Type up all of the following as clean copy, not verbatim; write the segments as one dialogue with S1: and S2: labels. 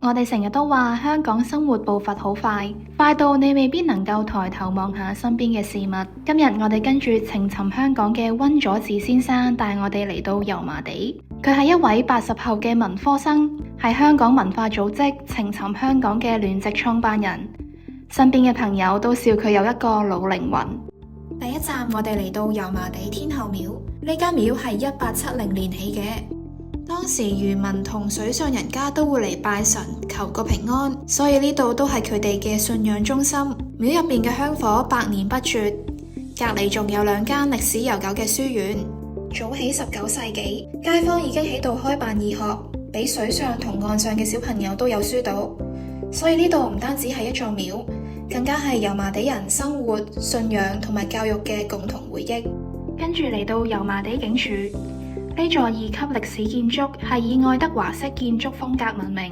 S1: 我哋成日都話香港生活步伐好快，快到你未必能夠抬頭望下身邊嘅事物。今日我哋跟住情尋香港嘅溫佐治先生帶我哋嚟到油麻地。佢係一位80後嘅文科生，係香港文化組織情尋香港嘅聯席創辦人。身邊嘅朋友都笑佢有一個老靈魂。第一站我哋嚟到油麻地天后廟，呢間廟係1870年起嘅。當時漁民同水上人家都會嚟拜神求個平安，所以呢度都係佢哋嘅信仰中心。廟入邊嘅香火百年不絕，隔籬仲有2間歷史悠久嘅書院。早喺19世紀，街坊已經喺度開辦義學，俾水上同岸上嘅小朋友都有書讀。所以呢度唔單止係一座廟，更加係油麻地人生活、信仰同埋教育嘅共同回憶。跟住嚟到油麻地警署。呢座2級歷史建築係以愛德華式建築風格聞名，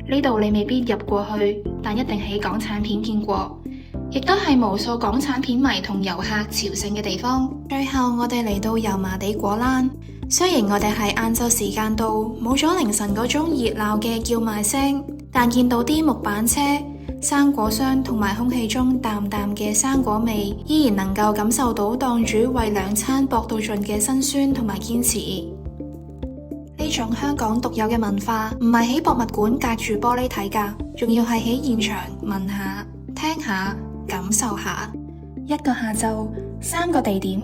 S1: 呢度你未必入過去，但一定喺港產片見過，亦都係無數港產片迷同遊客朝聖嘅地方。最後我哋嚟到油麻地果欄，雖然我哋係晏晝時間到，冇咗凌晨嗰種熱鬧嘅叫賣聲，但見到啲木板車、生果箱同埋空氣中淡淡嘅生果味，依然能夠感受到檔主為2餐搏到盡嘅辛酸同埋堅持。呢種香港獨有嘅文化，唔係喺博物館隔住玻璃睇㗎，仲要係喺現場聞下、聽下、感受下。一個下晝，3個地點，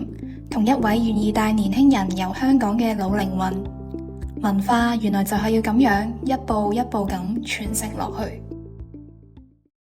S1: 同一位願意帶年輕人遊香港嘅老靈魂。文化原來就係要咁樣一步一步咁傳承落去。